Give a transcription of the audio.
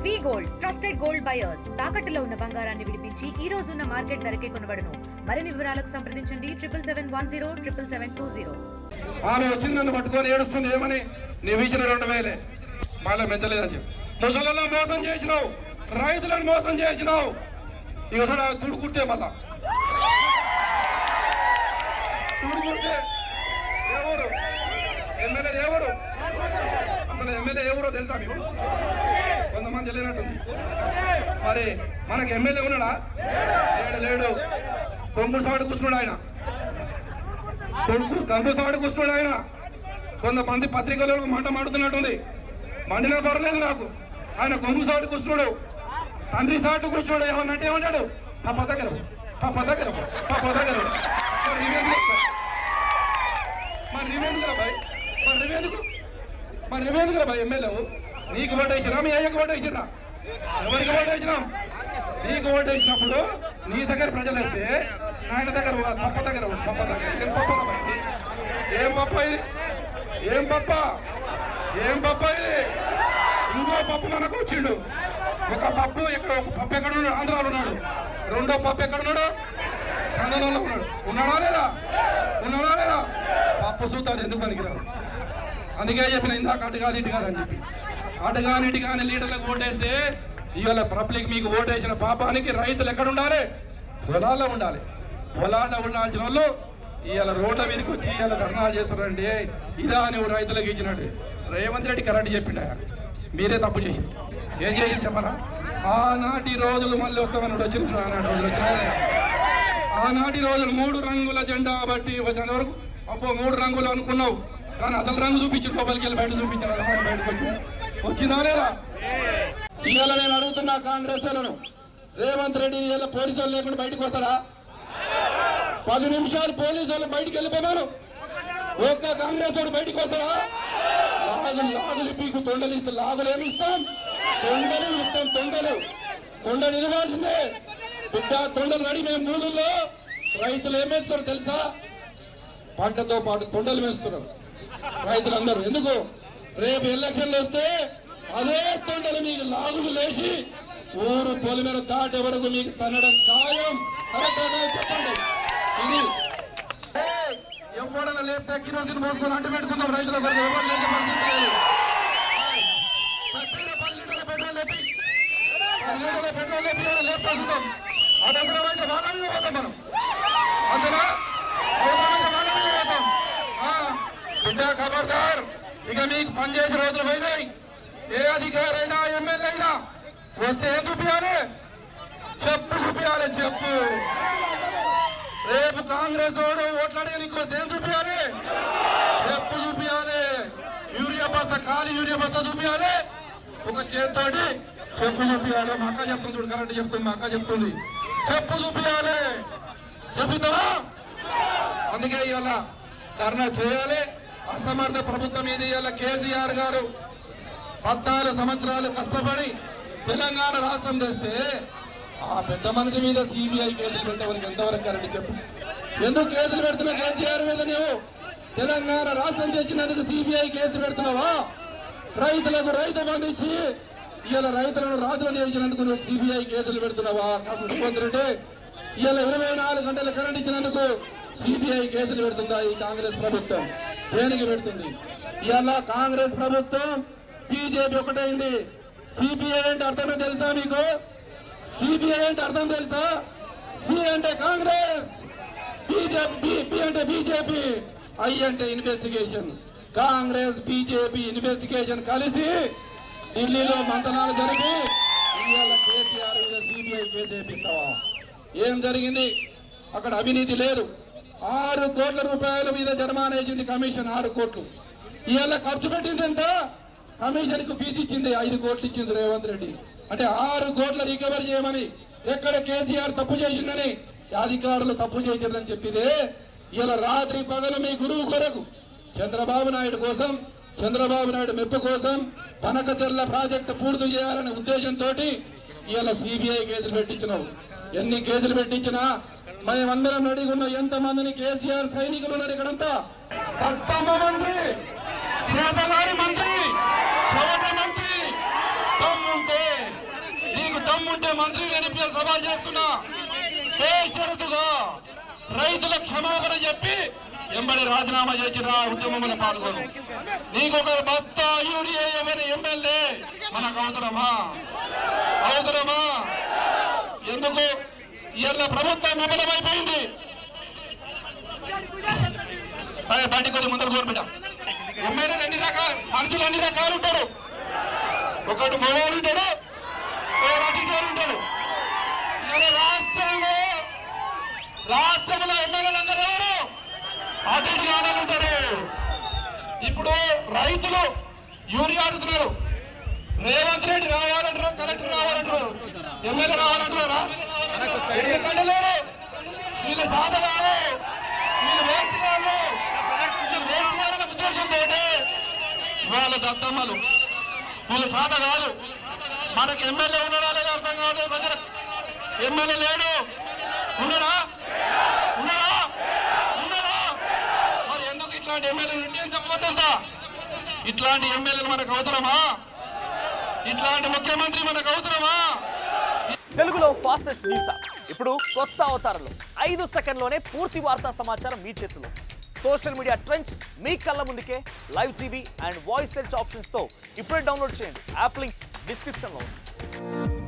వి gold trusted gold buyers తాకట్టులో ఉన్న బంగారాన్ని విడిపించి ఈ రోజు ఉన్న మార్కెట్ ధరకే కొనబడును. మరిన్ని వివరాలకు సంప్రదించండి 7710 ఆమె వచ్చింది నన్ను పట్టుకొని ఏడుస్తుంది. ఏమని నీవు ఇచ్చిన 2000 మళ్ళీ మెచ్చలేదని చెప్పి ముసలిలో మోసం చేసినావు, రైతులను మోసం చేసినావు. ఇక తుడుకుడితే మళ్ళా తుడుకుడితే ఎవరు ఎమ్మెల్యే ఎవరు అసలు ఎమ్మెల్యే ఎవరో తెలుసా మీకు? కొంతమంది తెలియనట్టుంది. మరి మనకు ఎమ్మెల్యే ఉన్నాడా? లేడు. కొంగు సాడు కూర్చున్నాడు ఆయన, కంపు సాడు కూర్చున్నాడు ఆయన. కొంతమంది పత్రికల్లో మాట మాడుతున్నట్టుంది. మండినా పర్లేదు నాకు. ఆయన కొంగు సాటు కూర్చున్నాడు, తండ్రి సాటు కూర్చున్నాడు. ఏమన్నట్టు ఏమంటాడు? పాప దగ్గర పాప దగ్గర పాప దగ్గర మరి రివేందుకురా బాయ్ ఎమ్మెల్యే. నీకు ఓటు వేసినా, మీ అయ్యకు ఓటు వేసినా, ఎవరికి ఓటు వేసినాం? నీకు ఓటు వేసినప్పుడు నీ దగ్గర ప్రజలు వస్తే ఆయన దగ్గర పప్ప దగ్గర పప్ప దగ్గర ఏం పప్ప ఏం పప్ప ఇది? ఏం పప్ప ఏం పప్ప ఇది? ఇంకో పప్పు మనకు వచ్చిండు. ఒక పప్పు ఎక్కడ, ఒక పప్పు ఎక్కడ ఉన్నాడు? ఆంధ్రాలో ఉన్నాడు. రెండో పప్పు ఎక్కడున్నాడు? కన్నడలో ఉన్నాడు. ఉన్నాడా లేదా? ఉన్నాడా లేదా? పప్పు సూతాడు ఎందుకు పనికిరాదు. అందుకే చెప్పిన ఇందాక అటు కాదు ఇటు కాదు అని చెప్పి. అటు కానీ ఇటు కానీ లీడర్లకు ఓటేస్తే ఇవాళ పబ్లిక్ మీకు ఓటేసిన పాపానికి రైతులు ఎక్కడ ఉండాలి? పొలాల్లో ఉండాలి. పొలాల్లో ఉండాల్సిన వాళ్ళు ఇవాళ రోడ్ల మీదకి వచ్చి ఇవాళ ధర్నాలు చేస్తారండి. ఇదా నువ్వు రైతులకు ఇచ్చినట్టు. రేవంత్ రెడ్డి కరెక్ట్ చెప్పిండ, మీరే తప్పు చేసి ఏం చేసి చెప్పరా? ఆనాటి రోజులు మళ్ళీ వస్తామన్నాడు. వచ్చిన ఆనాటి రోజులు వచ్చినాయి. ఆనాటి రోజులు 3 రంగుల జెండా బట్టి వచ్చినంత వరకు అబ్బో 3 రంగులు అనుకున్నావు, కానీ అసలు రంగు చూపించి లోపలికి వెళ్ళి బయట చూపించారు. బయటకు వచ్చిందా లేదా? ఇవాళ నేను అడుగుతున్నా కాంగ్రెస్ వాళ్ళను, రేవంత్ రెడ్డి ఇవాళ పోలీసు వాళ్ళు లేకుండా బయటకు వస్తాడా? 10 నిమిషాలు పోలీసు వాళ్ళు బయటకు వెళ్ళిపోయారు. ఒక్క కాంగ్రెస్ వాడు బయటకు వస్తాడా? లాగులు పీకు తొండలు ఇస్తే లాగులు ఏమి ఇస్తాం? తొండలు ఇస్తాం. తొండలు ఇవ్వాల్సిందే బిడ్డ. తొండలు నడి మేము మూలుల్లో రైతులు ఏమేస్తారు తెలుసా? పంటతో పాటు తొండలు వేస్తున్నారు రైతులందరూ. ఎందుకు? రేపు ఎలక్షన్లు వస్తే అదే తొండలు మీకు లాగులు లేచి ఊరు పొలిమేర దాటే వరకు మీకు తనడం ఖాయం. చెప్పండి. ఇది ఎవడన్నా లేపితే కిరోసిన్ పోసుకొని అంటు పెట్టుకుందాం రైతుల కొరకు. ఎవరు లేచే పరిస్థితి లేదు. పెట్రోల్ లేపి లేపుతాం. అవసరమైతే వాళ్ళ మీద పోతాం మనం. అందులో అవసరమైతే వాళ్ళ మీద పోతాం. బిడ్డ ఖబర్దార్, ఇక మీకు పనిచేసే రోజులు పోయినాయి. ఏ అధికారైనా ఎమ్మెల్యే అయినా వస్తే ఏం చూపించాలి? చెప్పు చూపించాలి. చెప్పు. రేపు కాంగ్రెస్ వాడు ఓట్లు అడిగి నీకు వస్తే ఏం చూపించాలి? చెప్పు చూపించాలి. యూరియా బస్తా, ఖాళీ యూరియా బస్తా చూపించాలి. ఒక చేతితోటి చెప్పు చూపించాలి. మా అక్క చెప్తుంది చూడు, కరెక్ట్ చెప్తుంది. మా అక్క చెప్తుంది చెప్పు చూపించాలి. చెప్తావా? అందుకే ఇవాళ ధర్నా చేయాలి. అసమర్థ ప్రభుత్వం ఇది. ఇవాళ కేసీఆర్ గారు 14 సంవత్సరాలు కష్టపడి తెలంగాణ రాష్ట్రం చేస్తే ఆ పెద్ద మనిషి మీద సిబిఐ కేసులు పెట్టేవారికి ఎంతవరకు కరెక్ట్ చెప్పు? ఎందుకు కేసులు పెడుతున్నా కేసీఆర్ మీద? నువ్వు తెలంగాణ రాష్ట్రం తెచ్చినందుకు సిబిఐ కేసు పెడుతున్నావా? రైతులకు రైతు బంధించి ఇవాళ రైతులను రాజులను చేయించినందుకు నువ్వు సిబిఐ కేసులు పెడుతున్నావా? రేవంత్ రెడ్డి ఇవాళ 24 గంటలు కరెంట్ ఇచ్చినందుకు సిబిఐ కేసులు పెడుతుందా ఈ కాంగ్రెస్ ప్రభుత్వం? దేనికి పెడుతుంది? ఇవాళ కాంగ్రెస్ ప్రభుత్వం బీజేపీ ఒకటైంది. సిబిఐ అంటే అర్థమే తెలుసా మీకు? సిబిఐ అంటే అర్థం తెలుసా? సి అంటే కాంగ్రెస్, బి అంటే బీజేపీ, ఐ అంటే ఇన్వెస్టిగేషన్. కాంగ్రెస్ బీజేపీ ఇన్వెస్టిగేషన్ కలిసి ఢిల్లీలో మంతనాలు జరిపి ఇవాళ కేసీఆర్ మీద సిబిఐ కేసు వేపిస్తావా? ఏం జరిగింది అక్కడ? అవినీతి లేదు. 6 కోట్ల రూపాయల మీద జరిమానా ఇచ్చింది కమిషన్. 6 కోట్లు. ఇవాళ ఖర్చు పెట్టింది ఎంత? కమిషన్ కు ఫీజు ఇచ్చింది 5 కోట్లు ఇచ్చింది రేవంత్ రెడ్డి. అంటే 6 కోట్ల రికవర్ చేయమని, ఎక్కడ కేసీఆర్ తప్పు చేసిందని, అధికారులు తప్పు చేసిందని చెప్పిదే. ఇలా రాత్రి పగలు మీ గురువు కొరకు, చంద్రబాబు నాయుడు కోసం, చంద్రబాబు నాయుడు మెప్పు కోసం పనకచెర్ల ప్రాజెక్టు పూర్తి చేయాలనే ఉద్దేశంతో ఇలా సిబిఐ కేసులు పెట్టించినావు. ఎన్ని కేసులు పెట్టించినా మేమందరం రెడీగా ఉన్నాం. ఎంతమందిని కేసీఆర్ సైనికులు ఉన్నారు ఇక్కడంతా? తప్పమ్మ మంత్రి, చేతగారి మంత్రి, చవట మంత్రి దమ్ముంటే మంత్రి నేను సవాల్ చేస్తున్నా, బేషరతుగా రైతుల క్షమాపణ చెప్పి ఎంబడి రాజీనామా చేసిన ఉద్యమంలో పాల్గొను. నీకు ఒక బస్తా యూరియా ఏమైనా ఎమ్మెల్యే మనకు అవసరమా? అవసరమా? ఎందుకు ఇవాళ ప్రభుత్వం విఫలమైపోయింది? బయట కొద్ది ముందర కోరుబిడ్డ. ఎమ్మెల్యేలు అన్ని రకాలు, మనుషులు అన్ని రకాలు ఉంటారు. ఒకటి మొగోడు ఉంటాడు, ఒకటి ఉంటాడు. రాష్ట్రంలో ఎమ్మెల్యేలందరూ ఎవరు? అటు ఉంటారు. ఇప్పుడు రైతులు యూరియా అడుగుతున్నారు. రేవంత్ రెడ్డి రావాలంటారు, కలెక్టర్ రావాలంటారు, ఎమ్మెల్యే రావాలంటున్నారా? ఎందుకంటే లేరు, వీళ్ళు సాధ కాదు, వీళ్ళు వేర్చుకోవాలి, వీళ్ళు వేర్చుకోవాలనే ఉద్దేశంతో వాళ్ళ దత్తమ్మలు, వీళ్ళు సాధ కాదు. మనకి ఎమ్మెల్యే ఉన్నాడా లేదా అర్థం కావట్లేదు ప్రజలకు. ఎమ్మెల్యే లేడు, ఉన్నాడా? ఉన్నాడా? ఉన్నాడా? మరి ఎందుకు ఇట్లాంటి ఎమ్మెల్యేలు ఉంటే చెప్పబోతుందా? ఇట్లాంటి ఎమ్మెల్యేలు మనకు అవసరమా? ఇట్లాంటి ముఖ్యమంత్రి మనకు అవసరమా? తెలుగులో ఫాస్టెస్ట్ న్యూస్ యాప్ ఇప్పుడు కొత్త అవతారంలో 5 సెకండ్లోనే పూర్తి వార్తా సమాచారం మీ చేతిలో. సోషల్ మీడియా ట్రెండ్స్ మీ కళ్ళ ముందుకే live TV and voice search ఆప్షన్స్తో ఇప్పుడే డౌన్లోడ్ చేయండి. యాప్ లింక్ డిస్క్రిప్షన్లో ఉంది.